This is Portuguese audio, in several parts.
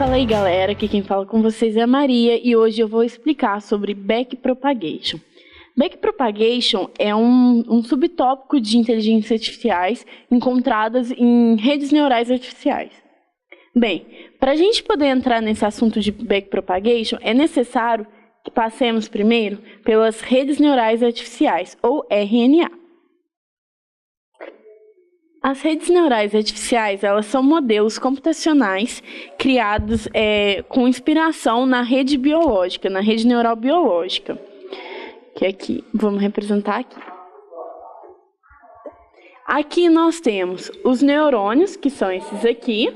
Fala aí galera, aqui quem fala com vocês é a Maria e hoje eu vou explicar sobre Backpropagation. Backpropagation é um subtópico de inteligências artificiais encontradas em redes neurais artificiais. Bem, para a gente poder entrar nesse assunto de Backpropagation, é necessário que passemos primeiro pelas redes neurais artificiais, ou RNA. As redes neurais artificiais, elas são modelos computacionais criados com inspiração na rede biológica, na rede neural biológica. Que aqui, vamos representar aqui. Aqui nós temos os neurônios, que são esses aqui.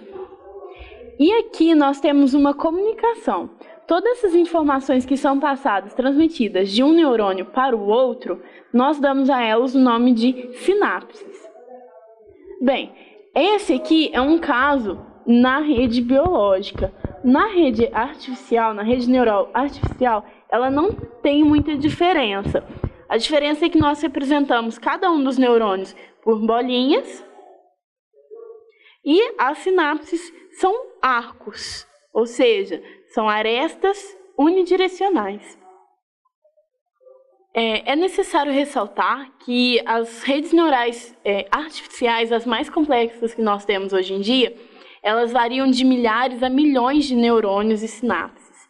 E aqui nós temos uma comunicação. Todas essas informações que são passadas, transmitidas de um neurônio para o outro, nós damos a elas o nome de sinapses. Bem, esse aqui é um caso na rede biológica. Na rede artificial, na rede neural artificial, ela não tem muita diferença. A diferença é que nós representamos cada um dos neurônios por bolinhas e as sinapses são arcos, ou seja, são arestas unidirecionais. É necessário ressaltar que as redes neurais artificiais, as mais complexas que nós temos hoje em dia, elas variam de milhares a milhões de neurônios e sinapses.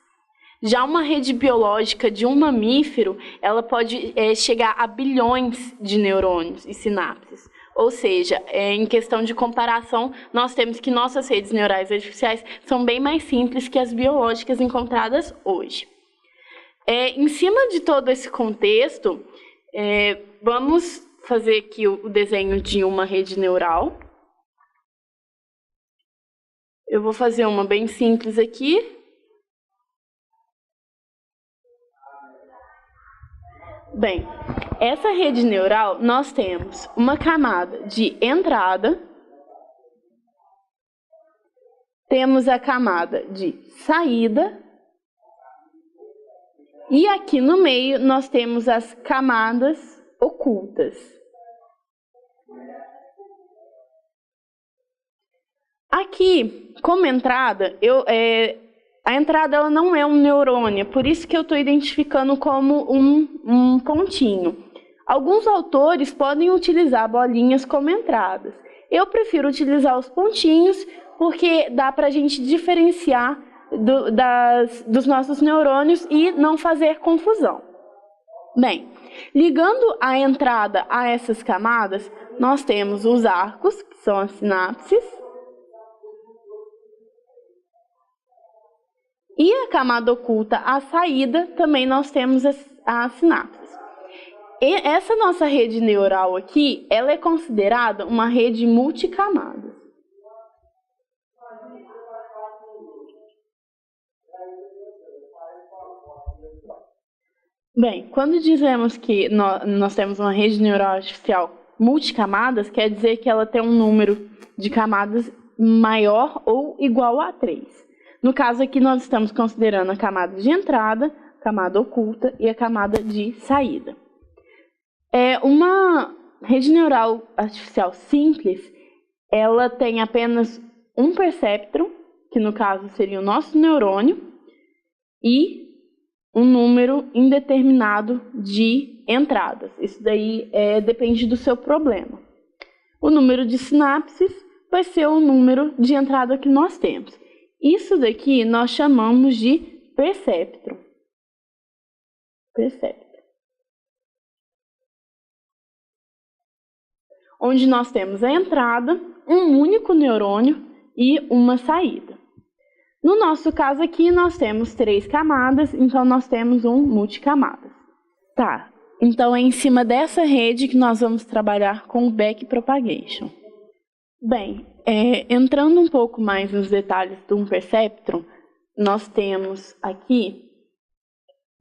Já uma rede biológica de um mamífero, ela pode chegar a bilhões de neurônios e sinapses. Ou seja, em questão de comparação, nós temos que nossas redes neurais artificiais são bem mais simples que as biológicas encontradas hoje. Em cima de todo esse contexto, vamos fazer aqui o desenho de uma rede neural. Eu vou fazer uma bem simples aqui. Bem, essa rede neural, nós temos uma camada de entrada, temos a camada de saída, e aqui no meio nós temos as camadas ocultas. Aqui, como entrada, a entrada ela não é um neurônio, por isso que eu estou identificando como um pontinho. Alguns autores podem utilizar bolinhas como entradas. Eu prefiro utilizar os pontinhos porque dá para a gente diferenciar dos nossos neurônios e não fazer confusão. Bem, ligando a entrada a essas camadas, nós temos os arcos, que são as sinapses, e a camada oculta, a saída, também nós temos as sinapses. E essa nossa rede neural aqui, ela é considerada uma rede multicamadas. Bem, quando dizemos que nós temos uma rede neural artificial multicamadas, quer dizer que ela tem um número de camadas maior ou igual a 3. No caso aqui, nós estamos considerando a camada de entrada, a camada oculta e a camada de saída. Uma rede neural artificial simples, ela tem apenas um perceptron, que no caso seria o nosso neurônio, e um número indeterminado de entradas. Isso daí depende do seu problema. O número de sinapses vai ser o número de entrada que nós temos. Isso daqui nós chamamos de perceptron. Onde nós temos a entrada, um único neurônio e uma saída. No nosso caso aqui, nós temos 3 camadas, então nós temos um multicamadas. Tá, então é em cima dessa rede que nós vamos trabalhar com o Backpropagation. Bem, entrando um pouco mais nos detalhes do perceptron, nós temos aqui,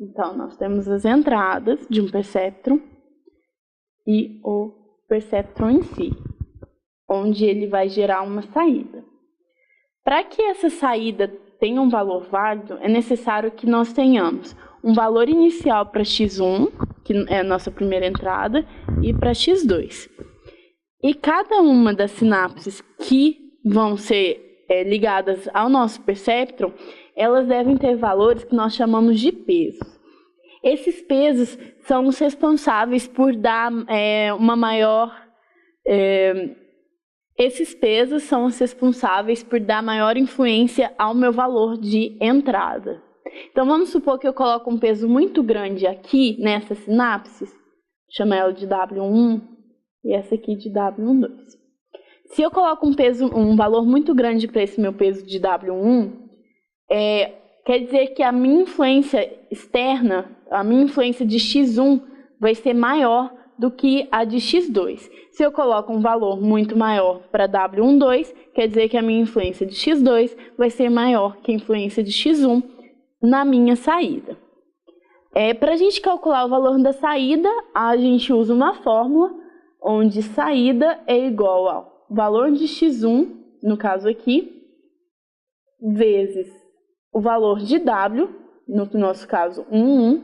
então nós temos as entradas de um perceptron e o perceptron em si, onde ele vai gerar uma saída. Para que essa saída tenha um valor válido, é necessário que nós tenhamos um valor inicial para x1, que é a nossa primeira entrada, e para x2. E cada uma das sinapses que vão ser ligadas ao nosso perceptron, elas devem ter valores que nós chamamos de pesos. Esses pesos são os responsáveis por dar uma maior... esses pesos são os responsáveis por dar maior influência ao meu valor de entrada. Então, vamos supor que eu coloco um peso muito grande aqui, nessa sinapse, chama ela de W1 e essa aqui de W12. Se eu coloco um valor muito grande para esse meu peso de W1, quer dizer que a minha influência externa, a minha influência de X1 vai ser maior do que a de X2. Se eu coloco um valor muito maior para W12, quer dizer que a minha influência de X2 vai ser maior que a influência de X1 na minha saída. Para a gente calcular o valor da saída, a gente usa uma fórmula onde saída é igual ao valor de X1, no caso aqui, vezes o valor de W, no nosso caso 1,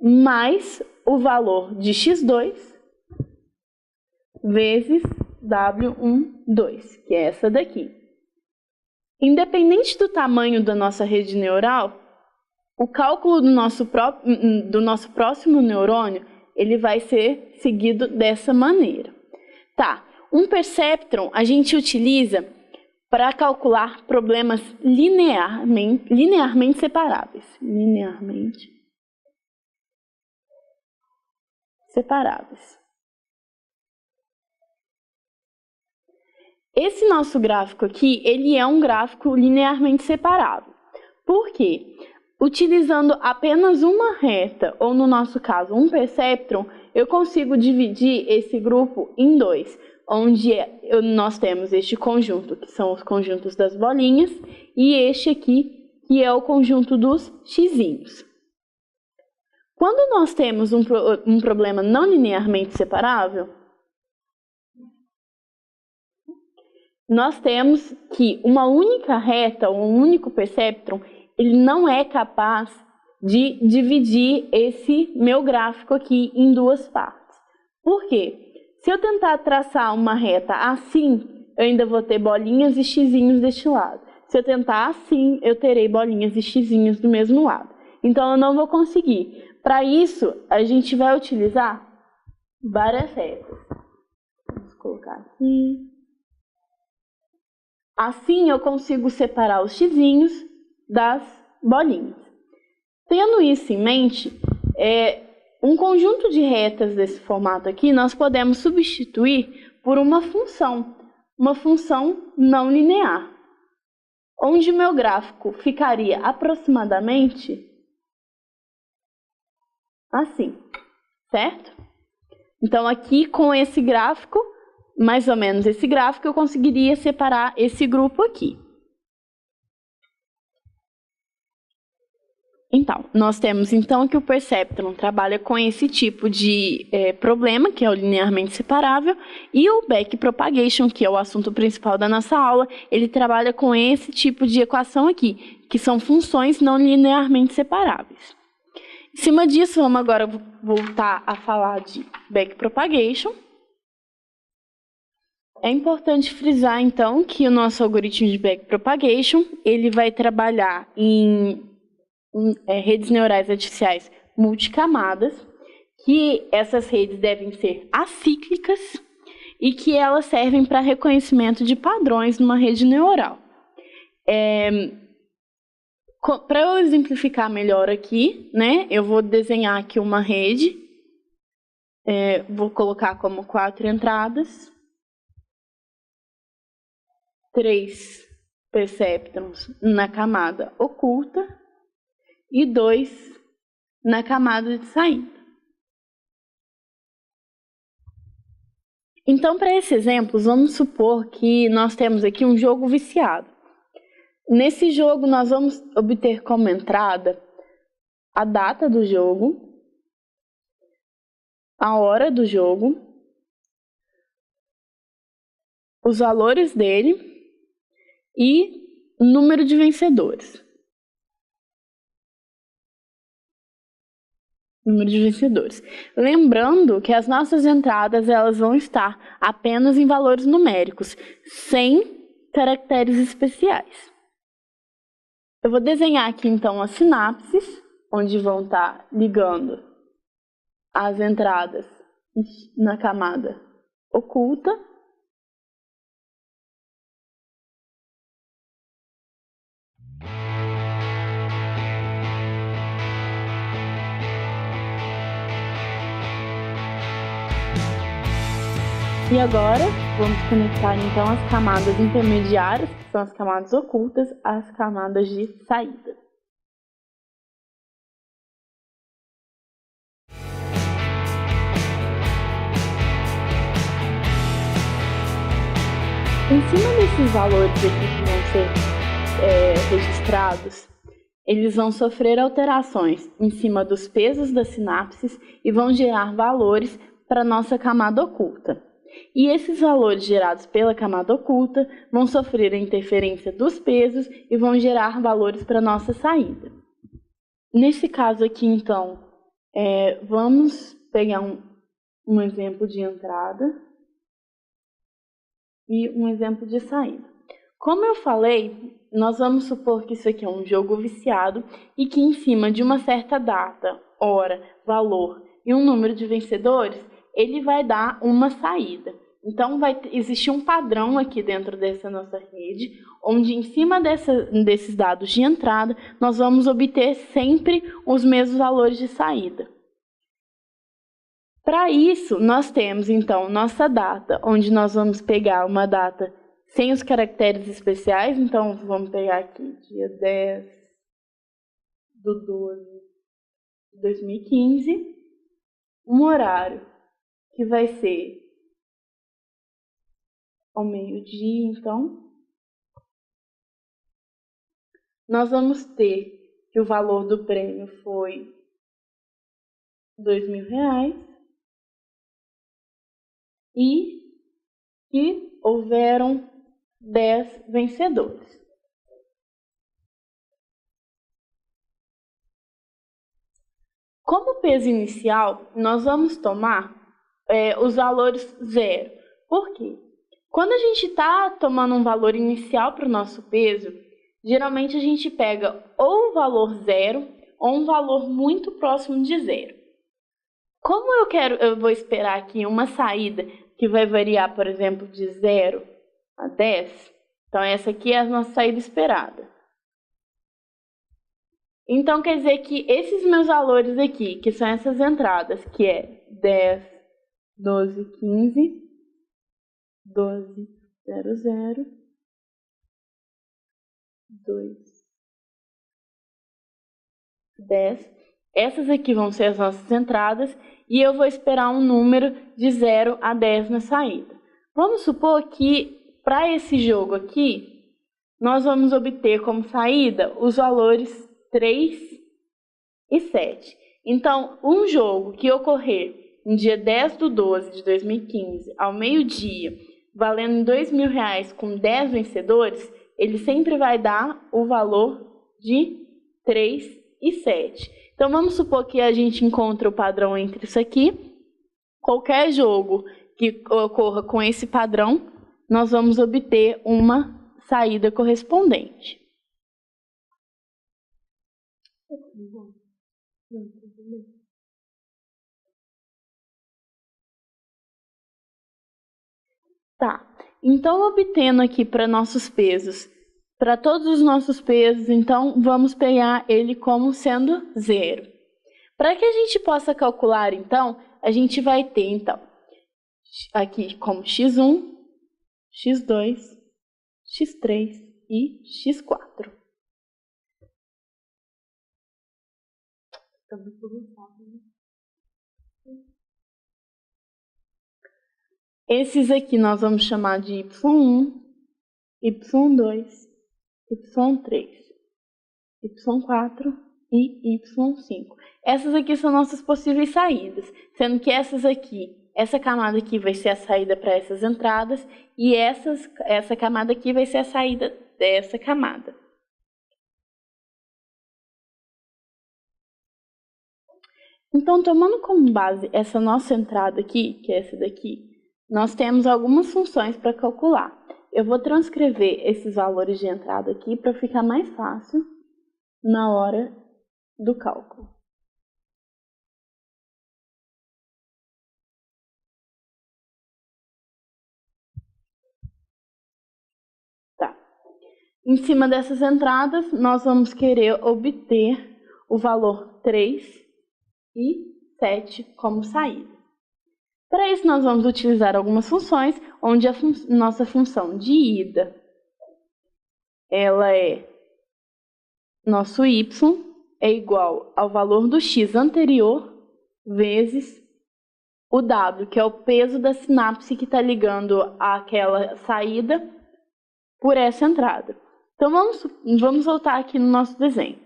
mais o valor de X2 vezes W12, que é essa daqui. Independente do tamanho da nossa rede neural, o cálculo do nosso próximo neurônio ele vai ser seguido dessa maneira. Tá, um perceptron a gente utiliza para calcular problemas linearmente separáveis. Esse nosso gráfico aqui, ele é um gráfico linearmente separável. Por quê? Utilizando apenas uma reta, ou no nosso caso, um perceptron, eu consigo dividir esse grupo em dois, onde nós temos este conjunto, que são os conjuntos das bolinhas, e este aqui, que é o conjunto dos xizinhos. Quando nós temos um problema não linearmente separável, nós temos que uma única reta, ou um único perceptron, ele não é capaz de dividir esse meu gráfico aqui em duas partes. Por quê? Se eu tentar traçar uma reta assim, eu ainda vou ter bolinhas e xizinhos deste lado. Se eu tentar assim, eu terei bolinhas e xizinhos do mesmo lado. Então, eu não vou conseguir. Para isso, a gente vai utilizar várias retas. Vamos colocar aqui. Assim, eu consigo separar os xizinhos das bolinhas. Tendo isso em mente, um conjunto de retas desse formato aqui, nós podemos substituir por uma função não linear, onde o meu gráfico ficaria aproximadamente assim, certo? Então, aqui com esse gráfico, mais ou menos esse gráfico, eu conseguiria separar esse grupo aqui. Então, nós temos então que o perceptron trabalha com esse tipo de problema, que é o linearmente separável, e o backpropagation, que é o assunto principal da nossa aula, ele trabalha com esse tipo de equação aqui, que são funções não linearmente separáveis. Em cima disso, vamos agora voltar a falar de backpropagation. É importante frisar, então, que o nosso algoritmo de backpropagation, ele vai trabalhar em redes neurais artificiais multicamadas, que essas redes devem ser acíclicas e que elas servem para reconhecimento de padrões numa rede neural. Para eu exemplificar melhor aqui, né, eu vou desenhar aqui uma rede, vou colocar como 4 entradas, 3 perceptrons na camada oculta, e 2 na camada de saída. Então, para esse exemplo, vamos supor que nós temos aqui um jogo viciado. Nesse jogo, nós vamos obter como entrada a data do jogo, a hora do jogo, os valores dele e o número de vencedores. Lembrando que as nossas entradas elas vão estar apenas em valores numéricos, sem caracteres especiais. Eu vou desenhar aqui então as sinapses, onde vão estar ligando as entradas na camada oculta. E agora, vamos conectar então as camadas intermediárias, que são as camadas ocultas, às camadas de saída. Em cima desses valores aqui que vão ser registrados, eles vão sofrer alterações em cima dos pesos das sinapses e vão gerar valores para a nossa camada oculta. E esses valores gerados pela camada oculta vão sofrer a interferência dos pesos e vão gerar valores para a nossa saída. Nesse caso aqui, então, vamos pegar um exemplo de entrada e um exemplo de saída. Como eu falei, nós vamos supor que isso aqui é um jogo viciado e que em cima de uma certa data, hora, valor e um número de vencedores, ele vai dar uma saída. Então, vai existir um padrão aqui dentro dessa nossa rede, onde em cima desses dados de entrada, nós vamos obter sempre os mesmos valores de saída. Para isso, nós temos, então, nossa data, onde nós vamos pegar uma data sem os caracteres especiais. Então, vamos pegar aqui, dia 10/12/2015, um horário que vai ser ao meio-dia, então. Nós vamos ter que o valor do prêmio foi R$2.000 e que houveram 10 vencedores. Como peso inicial, nós vamos tomar os valores 0. Por quê? Quando a gente está tomando um valor inicial para o nosso peso, geralmente a gente pega ou o valor 0 ou um valor muito próximo de 0. Como eu vou esperar aqui uma saída que vai variar, por exemplo, de 0 a 10, então essa aqui é a nossa saída esperada. Então quer dizer que esses meus valores aqui, que são essas entradas, que é 10, 12, 15, 12, 00, 2, 10. Essas aqui vão ser as nossas entradas e eu vou esperar um número de 0 a 10 na saída. Vamos supor que para esse jogo aqui, nós vamos obter como saída os valores 3 e 7. Então, um jogo que ocorrer no dia 10/12/2015, ao meio-dia, valendo R$2.000 com 10 vencedores, ele sempre vai dar o valor de 3 e 7. Então, vamos supor que a gente encontra o padrão entre isso aqui. Qualquer jogo que ocorra com esse padrão, nós vamos obter uma saída correspondente. Tá, então obtendo aqui para nossos pesos, para todos os nossos pesos, então vamos pegar ele como sendo 0. Para que a gente possa calcular, então, a gente vai ter, então, aqui como x1, x2, x3 e x4. Esses aqui nós vamos chamar de y1, y2, y3, y4 e y5. Essas aqui são nossas possíveis saídas, sendo que essa camada aqui vai ser a saída para essas entradas e essa camada aqui vai ser a saída dessa camada. Então, tomando como base essa nossa entrada aqui, que é essa daqui, nós temos algumas funções para calcular. eu vou transcrever esses valores de entrada aqui para ficar mais fácil na hora do cálculo. Tá. Em cima dessas entradas, nós vamos querer obter o valor 3 e 7 como saída. Para isso, nós vamos utilizar algumas funções, onde a nossa função de ida, ela é nosso y é igual ao valor do x anterior vezes o w, que é o peso da sinapse que está ligando aquela saída por essa entrada. Então, vamos voltar aqui no nosso desenho.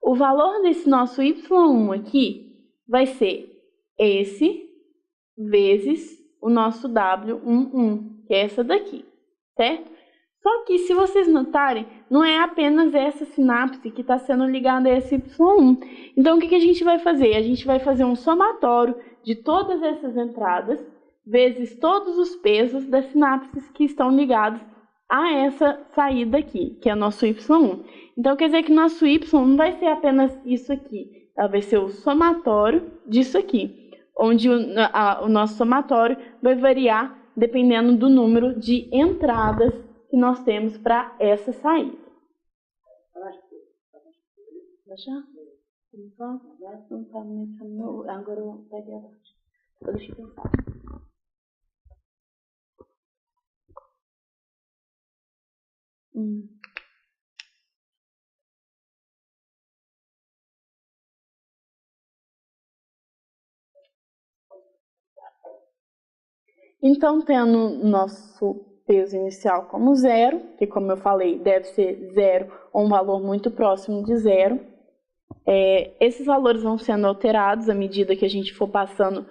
O valor desse nosso y1 aqui vai ser esse vezes o nosso W11, que é essa daqui, certo? Só que, se vocês notarem, não é apenas essa sinapse que está sendo ligada a esse Y1. Então, o que a gente vai fazer? A gente vai fazer um somatório de todas essas entradas, vezes todos os pesos das sinapses que estão ligados a essa saída aqui, que é nosso Y1. Então, quer dizer que nosso Y não vai ser apenas isso aqui, ela vai ser o somatório disso aqui, onde o nosso somatório vai variar dependendo do número de entradas que nós temos para essa saída. Agora eu peguei a parte. Deixa eu pensar. Então, tendo nosso peso inicial como 0, que, como eu falei, deve ser 0 ou um valor muito próximo de 0, esses valores vão sendo alterados à medida que a gente for passando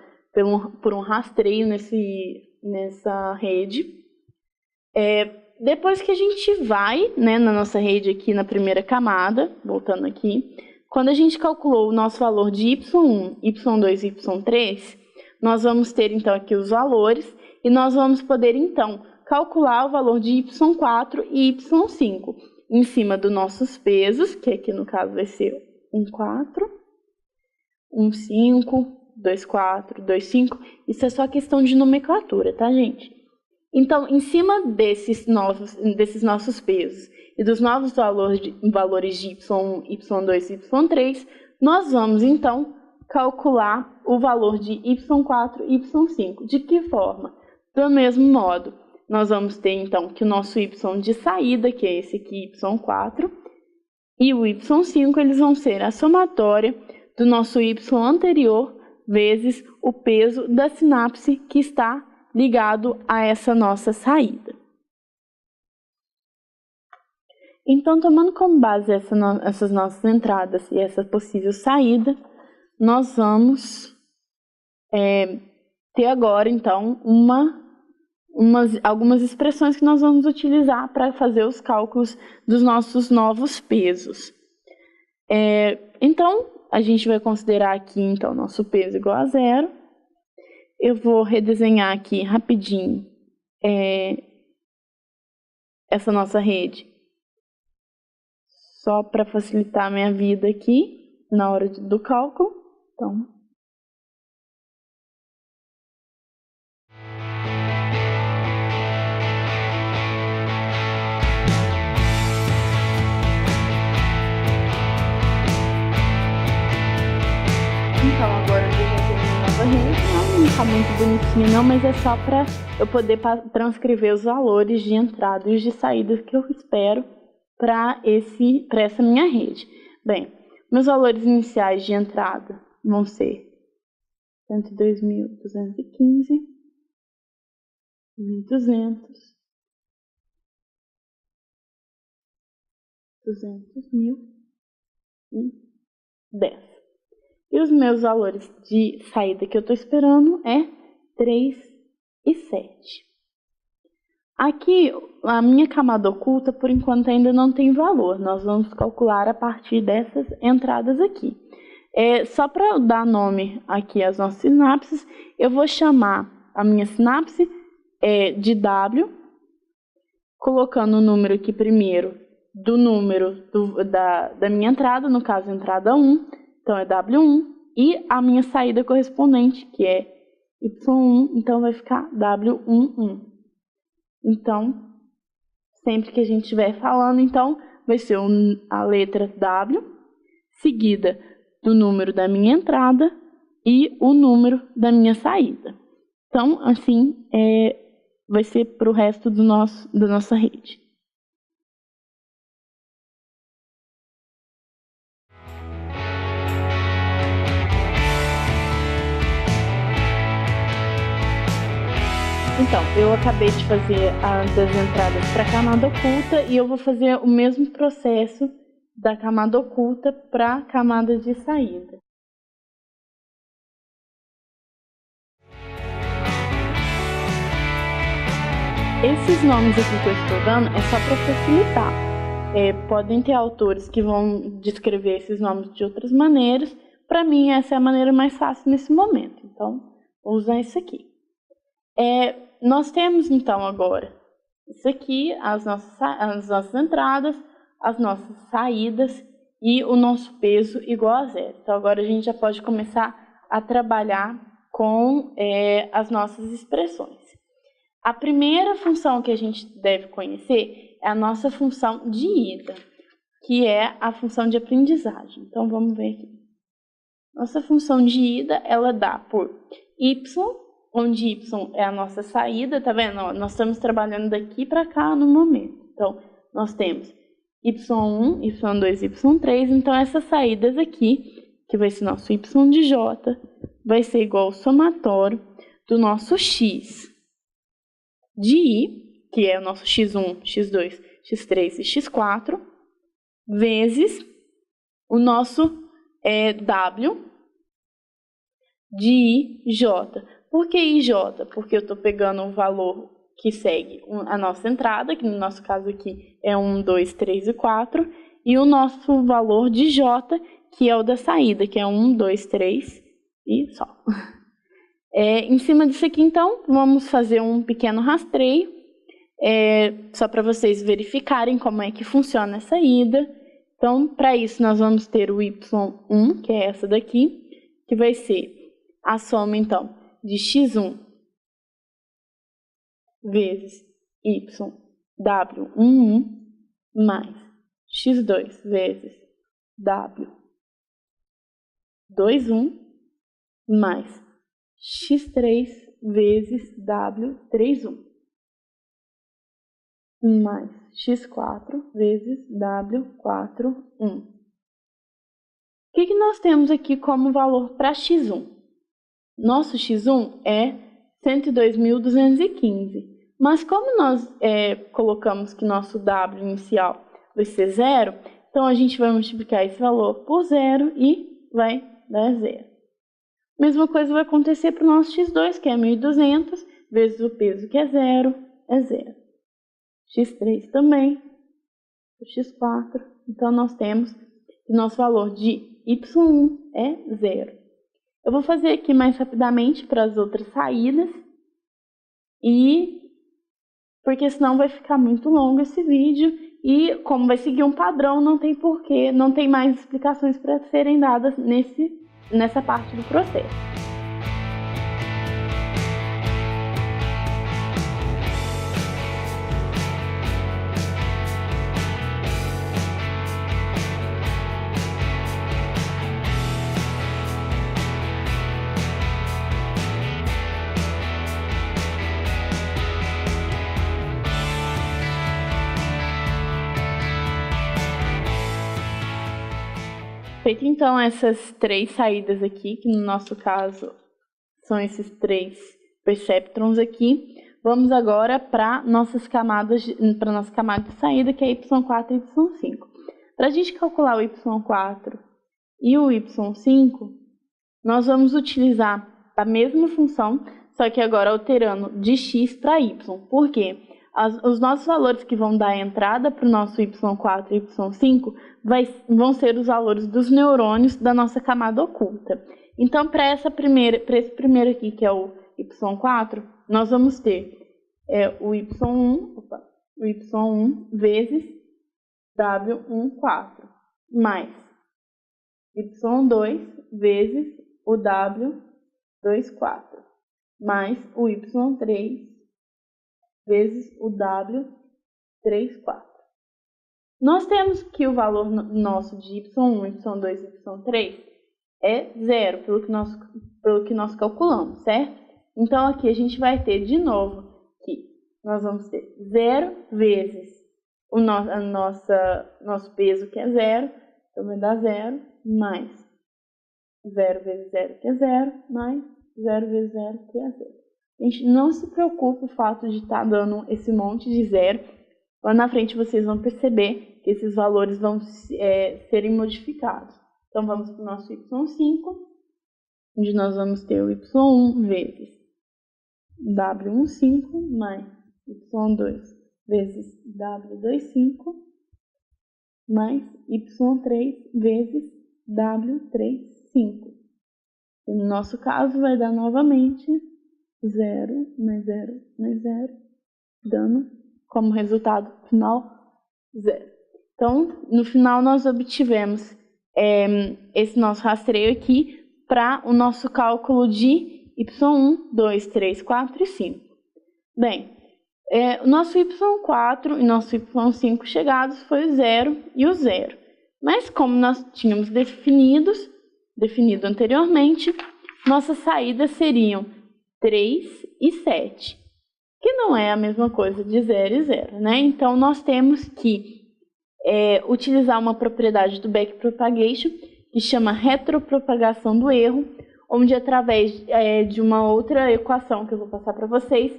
por um rastreio nessa rede. Depois que a gente vai, né, na nossa rede aqui na primeira camada, voltando aqui, quando a gente calculou o nosso valor de y1, y2 e y3, nós vamos ter então aqui os valores e nós vamos poder então calcular o valor de y4 e y5 em cima dos nossos pesos, que aqui no caso vai ser 1,4, 1,5, 2,4, 2,5. Isso é só questão de nomenclatura, tá, gente? Então, em cima desses nossos pesos e dos novos valores de y1, y2 e y3, nós vamos então calcular o valor de y4 e y5. De que forma? Do mesmo modo, nós vamos ter então que o nosso y de saída, que é esse aqui, y4, e o y5, eles vão ser a somatória do nosso y anterior vezes o peso da sinapse que está ligado a essa nossa saída. Então, tomando como base essas nossas entradas e essa possível saída, nós vamos ter agora, então, algumas expressões que nós vamos utilizar para fazer os cálculos dos nossos novos pesos. Então, a gente vai considerar aqui, então, nosso peso igual a 0. Eu vou redesenhar aqui rapidinho essa nossa rede, só para facilitar a minha vida aqui na hora do cálculo. Então, agora eu já tenho uma nova rede. Não está muito bonitinha não, mas é só para eu poder transcrever os valores de entrada e os de saída que eu espero para essa minha rede. Bem, meus valores iniciais de entrada vão ser 102.215, 1.200, 200.000 e 10. E os meus valores de saída que eu estou esperando é 3 e 7. Aqui, a minha camada oculta, por enquanto, ainda não tem valor. Nós vamos calcular a partir dessas entradas aqui. Só para dar nome aqui às nossas sinapses, eu vou chamar a minha sinapse de W colocando o número aqui primeiro do número da minha entrada, no caso, entrada 1, então é W1, e a minha saída correspondente, que é Y1, então vai ficar W11. Então, sempre que a gente estiver falando, então, vai ser a letra W, seguida do número da minha entrada e o número da minha saída. Então, assim, vai ser para o resto da nossa rede. Então, eu acabei de fazer das entradas para a camada oculta e eu vou fazer o mesmo processo da camada oculta para a camada de saída. Esses nomes aqui que eu estou dando é só para facilitar. Podem ter autores que vão descrever esses nomes de outras maneiras. Para mim, essa é a maneira mais fácil nesse momento. Então, vou usar isso aqui. Nós temos, então, agora isso aqui, as nossas entradas, as nossas saídas e o nosso peso igual a zero. Então, agora a gente já pode começar a trabalhar com as nossas expressões. A primeira função que a gente deve conhecer é a nossa função de ida, que é a função de aprendizagem. Então, vamos ver aqui. Nossa função de ida, ela dá por y, onde y é a nossa saída, tá vendo? Nós estamos trabalhando daqui para cá no momento. Então, nós temos y1, y2, y3. Então, essas saídas aqui, que vai ser nosso y de j, vai ser igual ao somatório do nosso x de i, que é o nosso x1, x2, x3 e x4, vezes o nosso w de ij. Por que ij? Porque eu estou pegando o valor que segue a nossa entrada, que no nosso caso aqui é 1, 2, 3 e 4, e o nosso valor de j, que é o da saída, que é 1, 2, 3 e só. Em cima disso aqui, então, vamos fazer um pequeno rastreio, só para vocês verificarem como é que funciona essa ida. Então, para isso, nós vamos ter o y1, que é essa daqui, que vai ser a soma, então, de x1 vezes y w11 mais x2 vezes w21 mais x3 vezes w31 mais x4 vezes w41. O que nós temos aqui como valor para x1? Nosso x1 é 102.215, mas como nós colocamos que nosso w inicial vai ser 0, então a gente vai multiplicar esse valor por 0 e vai dar 0. Mesma coisa vai acontecer para o nosso x2, que é 1.200, vezes o peso, que é 0, é 0. x3 também, o x4, então nós temos que nosso valor de y1 é 0. Eu vou fazer aqui mais rapidamente para as outras saídas, porque senão vai ficar muito longo esse vídeo, e como vai seguir um padrão, não tem porquê, não tem mais explicações para serem dadas nessa parte do processo. Feito então essas três saídas aqui, que no nosso caso são esses três perceptrons aqui, vamos agora para nossa camada de saída, que é y4 e y5. Para a gente calcular o y4 e o y5, nós vamos utilizar a mesma função, só que agora alterando de x para y. Por quê? Os nossos valores que vão dar a entrada para o nosso y4 e y5 vão ser os valores dos neurônios da nossa camada oculta. Então, para esse primeiro aqui, que é o y4, nós vamos ter o y1, o y1 vezes w14, mais y2 vezes o w24, mais o y3 vezes o w34. Nós temos que o valor nosso de y1, y2 e y3 é zero, pelo que nós calculamos, certo? Então, aqui a gente vai ter de novo que nós vamos ter 0 vezes o nosso peso, que é 0, então vai dar 0, mais 0 vezes 0, que é 0, mais 0 vezes 0, que é 0. A gente não se preocupa com o fato de estar dando esse monte de zero. Lá na frente vocês vão perceber que esses valores vão serem modificados. Então, vamos para o nosso y5, onde nós vamos ter o y1 vezes w15 mais y2 vezes w25 mais y3 vezes w35. E no nosso caso, vai dar novamente 0 mais 0 mais 0, dando como resultado final 0. Então, no final, nós obtivemos esse nosso rastreio aqui para o nosso cálculo de y1, 2, 3, 4 e 5. Bem, o nosso y4 e nosso y5 chegados foi o 0 e o 0. Mas como nós tínhamos definido anteriormente, nossas saídas seriam 3 e 7, que não é a mesma coisa de 0 e 0, né? Então, nós temos que utilizar uma propriedade do backpropagation, que chama retropropagação do erro, onde através de uma outra equação que eu vou passar para vocês,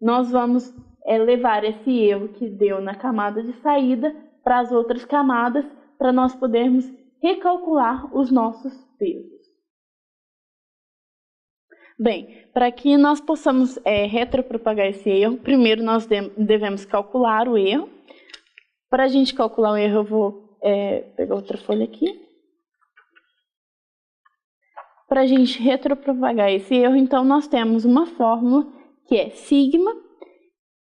nós vamos levar esse erro que deu na camada de saída para as outras camadas, para nós podermos recalcular os nossos pesos. Bem, para que nós possamos retropropagar esse erro, primeiro nós devemos calcular o erro. Para a gente calcular o erro, eu vou pegar outra folha aqui. Para a gente retropropagar esse erro, então, nós temos uma fórmula que é sigma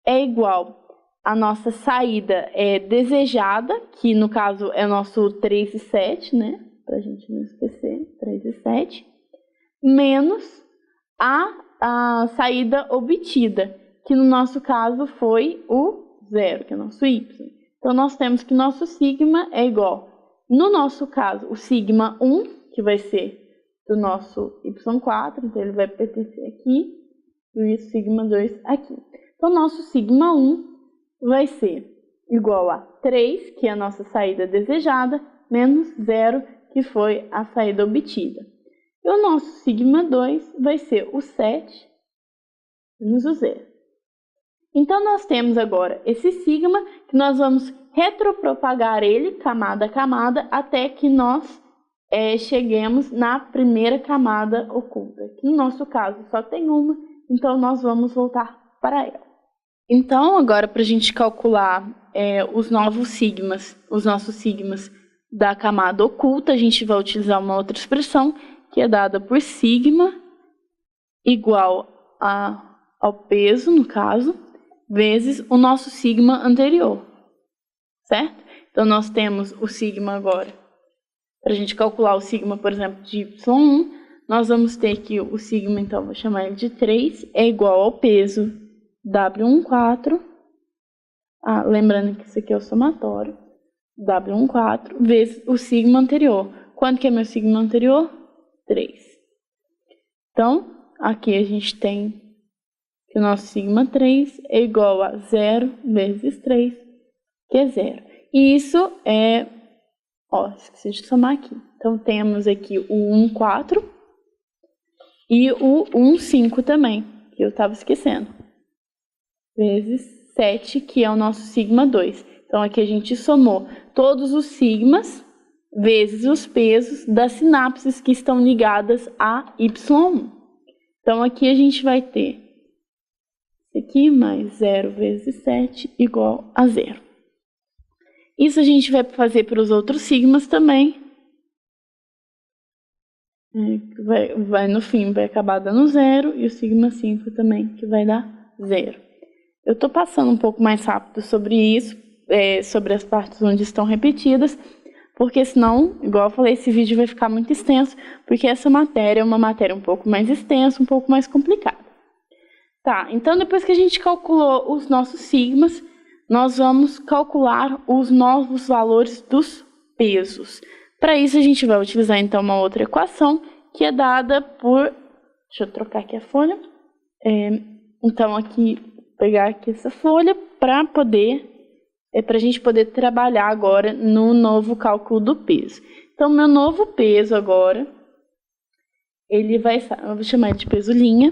é igual à nossa saída desejada, que no caso é o nosso 3 e 7, né? Para a gente não esquecer, 3 e 7, menos a saída obtida, que no nosso caso foi o 0, que é o nosso y. Então, nós temos que nosso sigma é igual, no nosso caso, o sigma 1, que vai ser do nosso y4, então ele vai pertencer aqui, e o sigma 2 aqui. Então, nosso sigma 1 vai ser igual a 3, que é a nossa saída desejada, menos 0, que foi a saída obtida. E o nosso sigma 2 vai ser o 7 menos o 0. Então, nós temos agora esse sigma, que nós vamos retropropagar ele, camada a camada, até que nós cheguemos na primeira camada oculta. Que no nosso caso só tem uma, então nós vamos voltar para ela. Então, agora, para a gente calcular os nossos sigmas da camada oculta, a gente vai utilizar uma outra expressão, que é dada por sigma igual ao peso, no caso, vezes o nosso sigma anterior, certo? Então, nós temos o sigma agora. Para a gente calcular o sigma, por exemplo, de y1, nós vamos ter que o sigma, então, vou chamar ele de 3, é igual ao peso W14, lembrando que isso aqui é o somatório, W14, vezes o sigma anterior. Quanto que é meu sigma anterior? 3. Então, aqui a gente tem que o nosso sigma 3 é igual a 0 vezes 3, que é 0. E isso esqueci de somar aqui. Então, temos aqui o 14 e o 15 também, que eu estava esquecendo. Vezes 7, que é o nosso sigma 2. Então, aqui a gente somou todos os sigmas vezes os pesos das sinapses que estão ligadas a Y1. Então, aqui a gente vai ter isso aqui mais 0 vezes 7 igual a 0. Isso a gente vai fazer para os outros sigmas também. No fim vai acabar dando 0 e o sigma 5 também, que vai dar 0. Eu estou passando um pouco mais rápido sobre isso, sobre as partes onde estão repetidas, porque senão, igual eu falei, esse vídeo vai ficar muito extenso, porque essa matéria é uma matéria um pouco mais extensa, um pouco mais complicada. Tá, então depois que a gente calculou os nossos sigmas, nós vamos calcular os novos valores dos pesos. Para isso, a gente vai utilizar então uma outra equação, que é dada por... Deixa eu trocar aqui a folha. Então, aqui, pegar aqui essa folha para a gente poder trabalhar agora no novo cálculo do peso. Então, meu novo peso agora, ele vai ser, eu vou chamar de peso linha,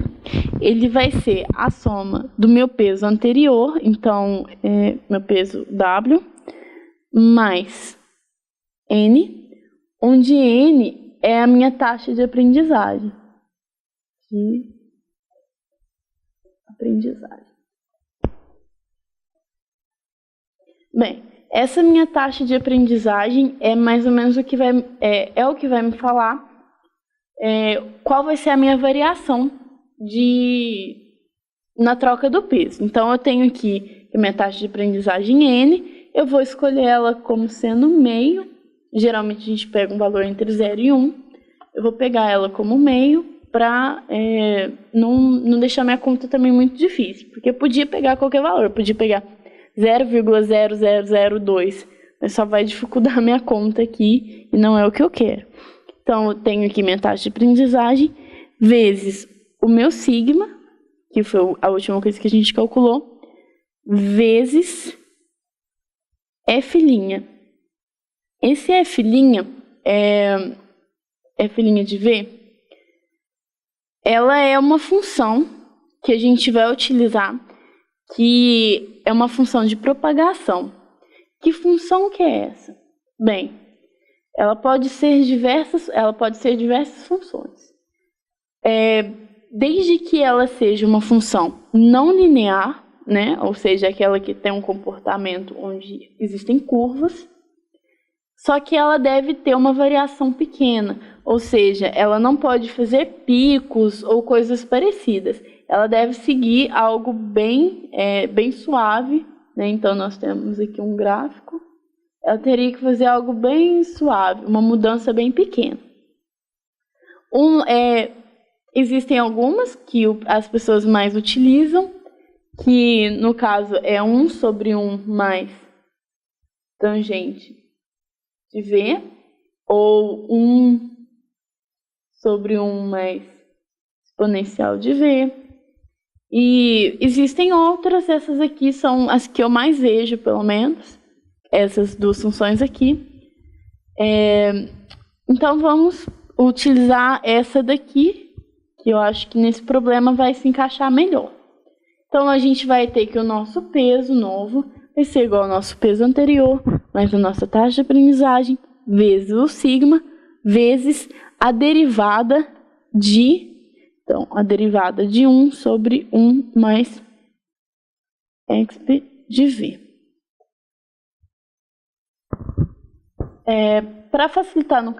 ele vai ser a soma do meu peso anterior, então, meu peso W, mais N, onde N é a minha taxa de aprendizagem. Bem, essa minha taxa de aprendizagem é mais ou menos o que vai me falar qual vai ser a minha variação na troca do peso. Então, eu tenho aqui a minha taxa de aprendizagem N, eu vou escolher ela como sendo meio, geralmente a gente pega um valor entre 0 e 1, eu vou pegar ela como meio para não deixar minha conta também muito difícil, porque eu podia pegar qualquer valor, eu podia pegar 0,0002, mas só vai dificultar a minha conta aqui e não é o que eu quero. Então, eu tenho aqui minha taxa de aprendizagem, vezes o meu sigma, que foi a última coisa que a gente calculou, vezes F'. Esse F' F' de V, ela é uma função que a gente vai utilizar, que é uma função de propagação. Que função que é essa? Bem, ela pode ser diversas funções. Desde que ela seja uma função não linear, né? Ou seja, aquela que tem um comportamento onde existem curvas, só que ela deve ter uma variação pequena, ou seja, ela não pode fazer picos ou coisas parecidas. Ela deve seguir algo bem suave, né? Então, nós temos aqui um gráfico. Ela teria que fazer algo bem suave, uma mudança bem pequena. Existem algumas que as pessoas mais utilizam, que no caso é 1 sobre 1 mais tangente de V, ou 1 sobre 1 mais exponencial de V. E existem outras, essas aqui são as que eu mais vejo, pelo menos, essas duas funções aqui. Então, vamos utilizar essa daqui, que eu acho que nesse problema vai se encaixar melhor. Então, a gente vai ter que o nosso peso novo vai ser igual ao nosso peso anterior, mais a nossa taxa de aprendizagem, vezes o sigma, vezes a derivada de... Então, a derivada de 1 sobre 1 mais exp de V. Para facilitar no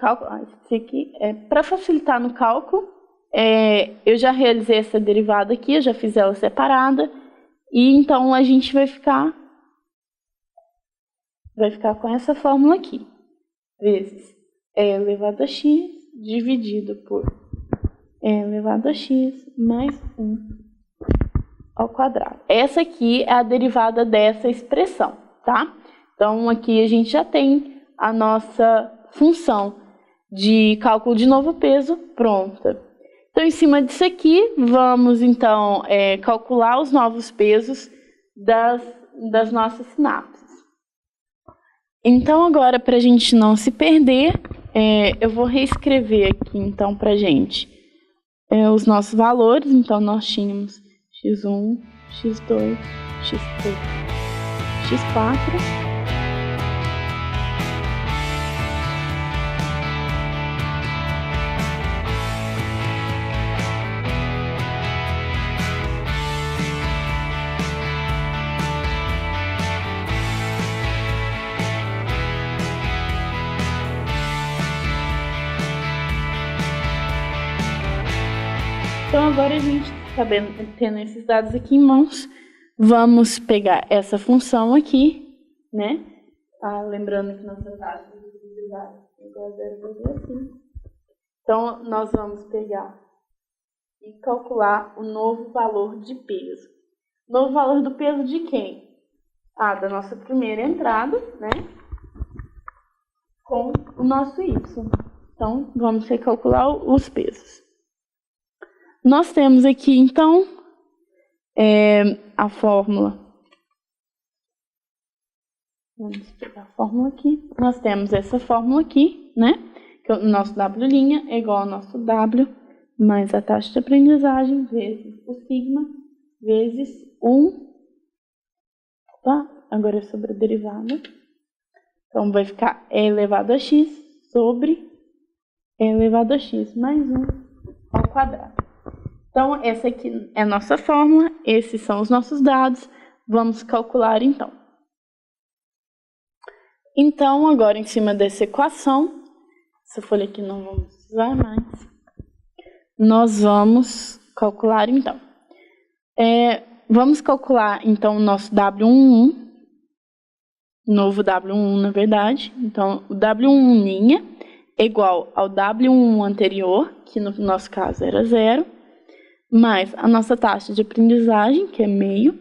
cálculo, eu já realizei essa derivada aqui, eu já fiz ela separada, e então a gente vai ficar com essa fórmula aqui, vezes E elevado a x dividido por E elevado a x mais 1 ao quadrado. Essa aqui é a derivada dessa expressão, tá? Então, aqui a gente já tem a nossa função de cálculo de novo peso pronta. Então, em cima disso aqui, vamos, então, calcular os novos pesos das nossas sinapses. Então, agora, para a gente não se perder, eu vou reescrever aqui, então, para a gente os nossos valores. Então, nós tínhamos x1, x2, x3, x4. Então, agora a gente, tendo esses dados aqui em mãos, Vamos pegar essa função aqui, né? Lembrando que nossa taxa de produtividade é igual a 0,5. Então, nós vamos pegar e calcular o novo valor de peso. Novo valor do peso de quem? Da nossa primeira entrada, né? Com o nosso y. Então, vamos recalcular os pesos. Nós temos aqui, então, a fórmula. Vamos pegar a fórmula aqui. Nós temos essa fórmula aqui, né? Que o nosso W' é igual ao nosso W mais a taxa de aprendizagem vezes o sigma vezes 1. Agora é sobre a derivada. Então, vai ficar E elevado a x sobre E elevado a x mais 1 ao quadrado. Então, essa aqui é a nossa fórmula, esses são os nossos dados. Vamos calcular, então. Então, agora, em cima dessa equação, essa folha aqui não vamos usar mais, nós vamos calcular, então. Vamos calcular, então, o nosso W11, novo W11, na verdade. Então, o W11' é igual ao W11 anterior, que no nosso caso era 0, mais a nossa taxa de aprendizagem, que é meio,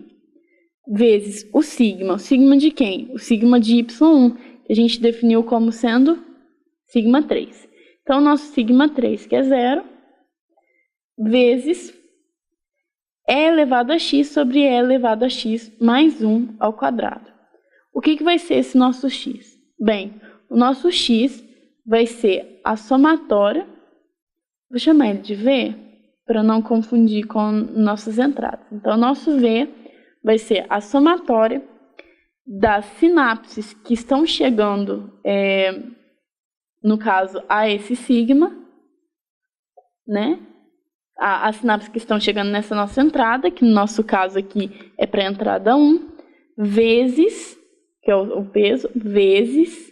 vezes o sigma. O sigma de quem? O sigma de y1, que a gente definiu como sendo sigma 3. Então, o nosso sigma 3, que é 0, vezes E elevado a x sobre E elevado a x mais 1 ao quadrado. O que vai ser esse nosso x? Bem, o nosso x vai ser a somatória, vou chamar ele de V, para não confundir com nossas entradas. Então, o nosso V vai ser a somatória das sinapses que estão chegando, no caso, a esse sigma, né? As sinapses que estão chegando nessa nossa entrada, que no nosso caso aqui é para a entrada 1, vezes, que é o peso, vezes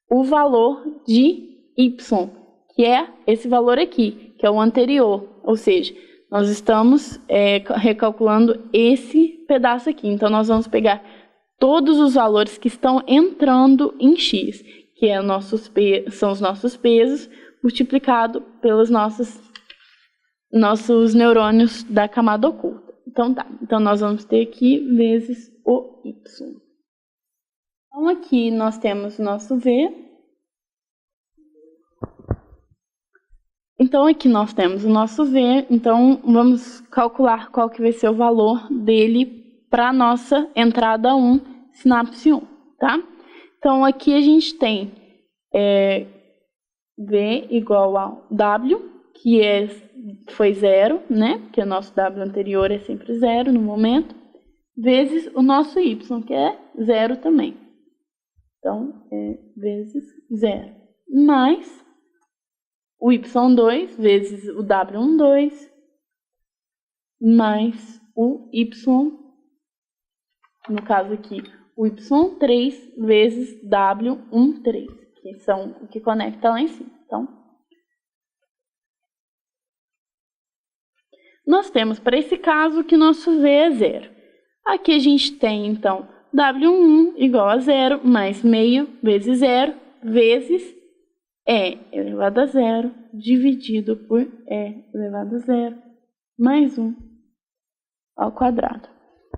o valor de y, que é esse valor aqui, que é o anterior. Ou seja, nós estamos recalculando esse pedaço aqui. Então, nós vamos pegar todos os valores que estão entrando em x, que são os nossos pesos, multiplicado pelos nossos neurônios da camada oculta. Então, tá. Então, nós vamos ter aqui vezes o y. Então, aqui nós temos o nosso V. Então, aqui nós temos o nosso V. Então, vamos calcular qual que vai ser o valor dele para a nossa entrada 1, sinapse 1, tá? Então, aqui a gente tem V igual a W, que foi 0, né? Porque o nosso W anterior é sempre 0 no momento, vezes o nosso Y, que é 0 também. Então, vezes 0. Mais o Y2 vezes o W12, mais o Y, no caso aqui, o Y3 vezes W13, que são o que conecta lá em cima. Então, nós temos para esse caso que nosso V é 0. Aqui a gente tem, então, W11 igual a 0 mais meio vezes 0 vezes E elevado a 0 dividido por E elevado a 0 mais 1 ao quadrado.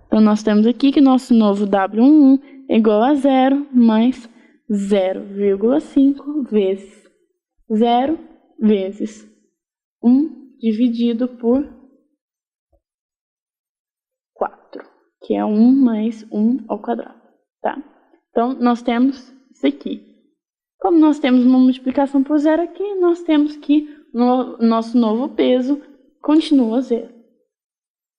Então, nós temos aqui que nosso novo W11 é igual a 0 mais 0,5 vezes 0 vezes 1 dividido por 4, que é 1 mais 1 ao quadrado, tá? Então, nós temos isso aqui. Como nós temos uma multiplicação por 0 aqui, nós temos que nosso novo peso continua 0.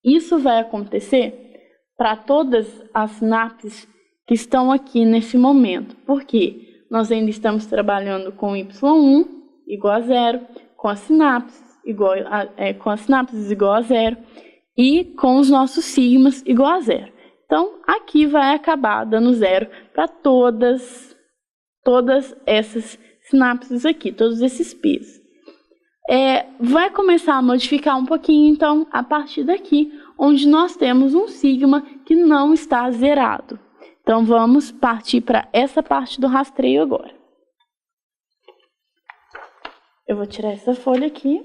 Isso vai acontecer para todas as sinapses que estão aqui nesse momento. Por quê? Nós ainda estamos trabalhando com Y1 igual a 0, com as sinapses igual a 0 e com os nossos sigmas igual a 0. Então, aqui vai acabar dando 0 para todas essas sinapses aqui, todos esses pesos. Vai começar a modificar um pouquinho, então, a partir daqui, onde nós temos um sigma que não está zerado. Então, vamos partir para essa parte do rastreio agora. Eu vou tirar essa folha aqui.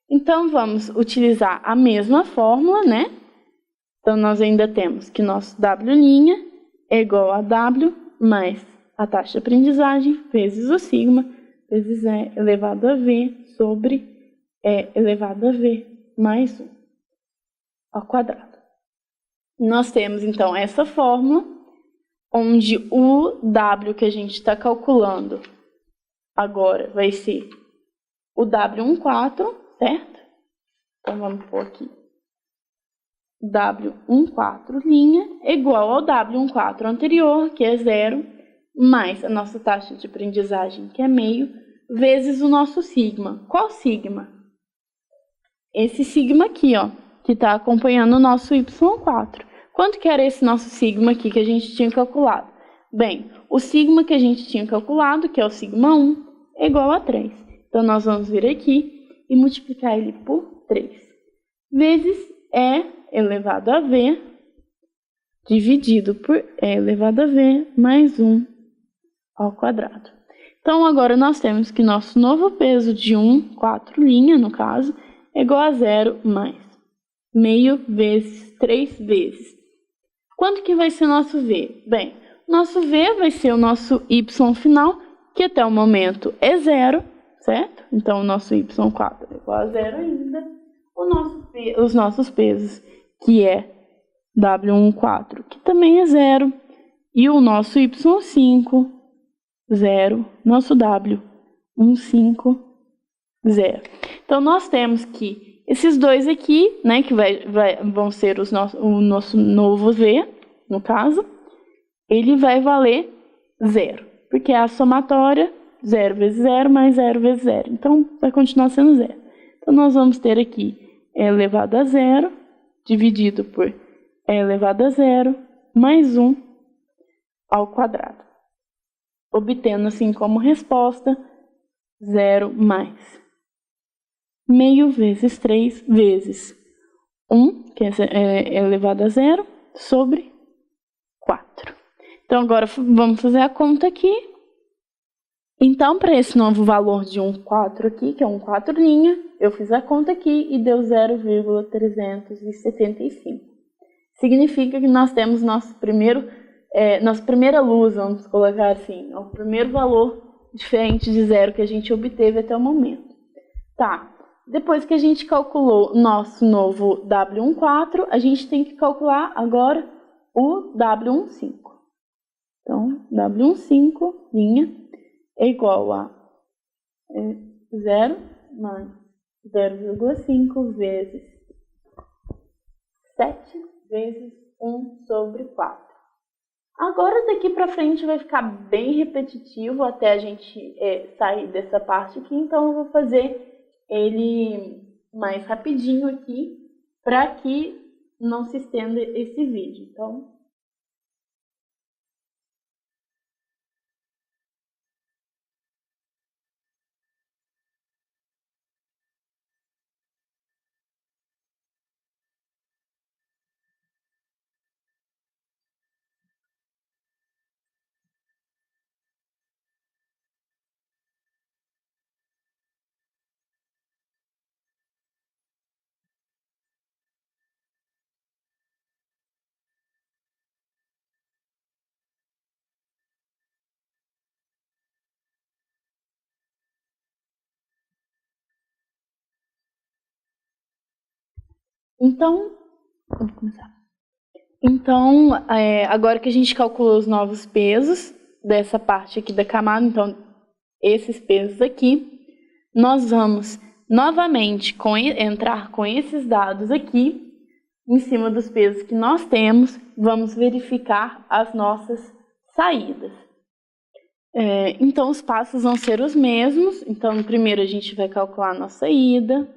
Então, vamos utilizar a mesma fórmula, né? Então, nós ainda temos que nosso W' é igual a W mais a taxa de aprendizagem vezes o sigma, vezes E elevado a V sobre E elevado a V mais 1 ao quadrado. Nós temos, então, essa fórmula, onde o W que a gente está calculando agora vai ser o W14, certo? Então, vamos pôr aqui. W14' é igual ao W14 anterior, que é 0, mais a nossa taxa de aprendizagem, que é meio, vezes o nosso sigma. Qual sigma? Esse sigma aqui, ó, que está acompanhando o nosso Y4. Quanto que era esse nosso sigma aqui que a gente tinha calculado? Bem, o sigma que a gente tinha calculado, que é o sigma 1, é igual a 3. Então, nós vamos vir aqui e multiplicar ele por 3. Vezes E elevado a V, dividido por E elevado a V, mais 1 ao quadrado. Então, agora nós temos que nosso novo peso de 4', no caso, é igual a 0 mais meio vezes 3 vezes. Quanto que vai ser nosso V? Bem, nosso V vai ser o nosso Y final, que até o momento é 0, certo? Então, o nosso Y4 é igual a 0 ainda. Os nossos pesos, que é W14, que também é 0. E o nosso Y5, 0. Nosso W15, 0. Então, nós temos que esses dois aqui, né, que vão ser o nosso novo V, no caso, ele vai valer 0, porque é a somatória 0 vezes 0 mais 0 vezes 0. Então, vai continuar sendo 0. Então, nós vamos ter aqui E elevado a 0, dividido por E elevado a 0, mais 1 ao quadrado. Obtendo, assim, como resposta, 0 mais meio vezes 3 vezes 1, que é elevado a 0, sobre 4. Então, agora vamos fazer a conta aqui. Então, para esse novo valor de 4 aqui, que é 4', eu fiz a conta aqui e deu 0,375. Significa que nós temos nossa primeira luz, vamos colocar assim, o primeiro valor diferente de 0 que a gente obteve até o momento. Tá. Depois que a gente calculou nosso novo W14, a gente tem que calcular agora o W15. Então, W15' é igual a 0 mais 0,5 vezes 7 vezes 1 sobre 4. Agora, daqui para frente, vai ficar bem repetitivo até a gente sair dessa parte aqui. Então, eu vou fazer ele mais rapidinho aqui, para que não se estenda esse vídeo. Então, vamos começar. Então, agora que a gente calculou os novos pesos dessa parte aqui da camada, então, esses pesos aqui, nós vamos novamente entrar com esses dados aqui, em cima dos pesos que nós temos, vamos verificar as nossas saídas. Então, os passos vão ser os mesmos. Então, primeiro a gente vai calcular a nossa ida,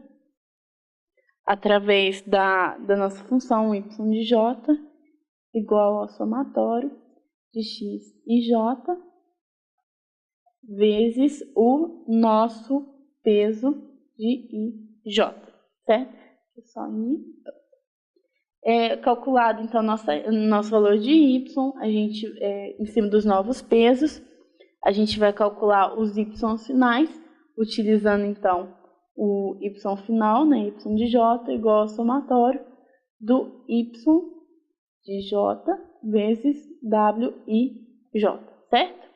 através da nossa função y de j, igual ao somatório de x e j, vezes o nosso peso de ij, certo? Só i. Calculado, então, nosso valor de y, a gente, em cima dos novos pesos, a gente vai calcular os y finais, utilizando, então, o y final, né, y de j, igual ao somatório do y de j vezes w e j, certo?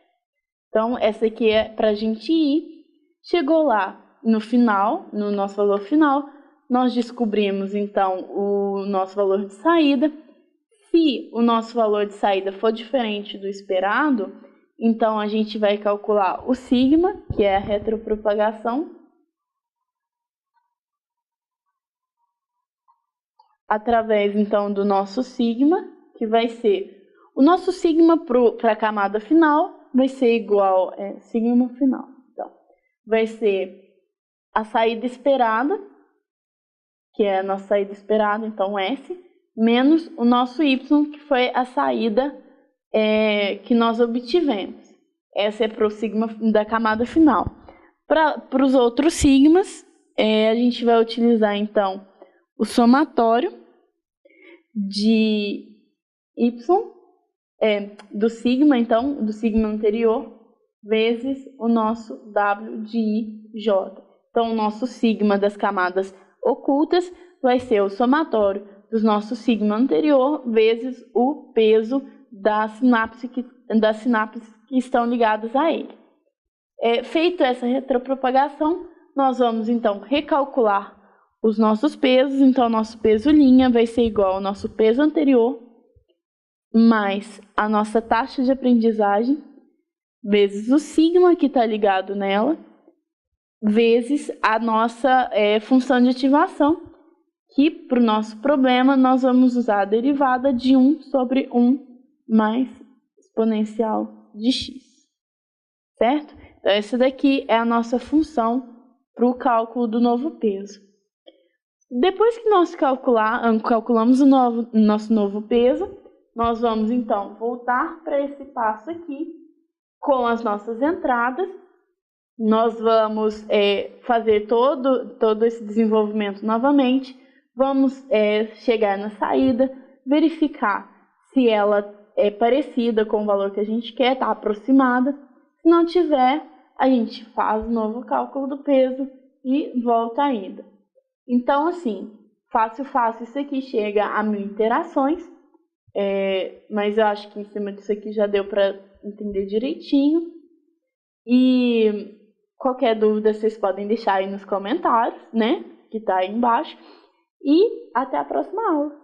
Então, essa aqui é para a gente ir. Chegou lá no final, no nosso valor final, nós descobrimos, então, o nosso valor de saída. Se o nosso valor de saída for diferente do esperado, então a gente vai calcular o sigma, que é a retropropagação, através, então, do nosso sigma, que vai ser... O nosso sigma para a camada final vai ser igual a sigma final. Então, vai ser a saída esperada, que é a nossa saída esperada, então S, menos o nosso Y, que foi a saída que nós obtivemos. Essa é para o sigma da camada final. Para os outros sigmas, a gente vai utilizar, então, o somatório de Y, do sigma, então, do sigma anterior, vezes o nosso W de I, J. Então, o nosso sigma das camadas ocultas vai ser o somatório dos nossos sigma anterior vezes o peso das sinapses que estão ligadas a ele. Feito essa retropropagação, nós vamos, então, recalcular os nossos pesos. Então, nosso peso linha vai ser igual ao nosso peso anterior mais a nossa taxa de aprendizagem vezes o sigma que está ligado nela, vezes a nossa função de ativação, que para o nosso problema nós vamos usar a derivada de 1 sobre 1 mais exponencial de x, certo? Então, essa daqui é a nossa função para o cálculo do novo peso. Depois que nós calculamos o nosso novo peso, nós vamos, então, voltar para esse passo aqui com as nossas entradas. Nós vamos fazer todo esse desenvolvimento novamente. Vamos chegar na saída, verificar se ela é parecida com o valor que a gente quer, está aproximada. Se não tiver, a gente faz o novo cálculo do peso e volta a ida. Então, assim, fácil, isso aqui chega a 1000 interações, mas eu acho que em cima disso aqui já deu para entender direitinho. E qualquer dúvida vocês podem deixar aí nos comentários, né, que está aí embaixo. E até a próxima aula.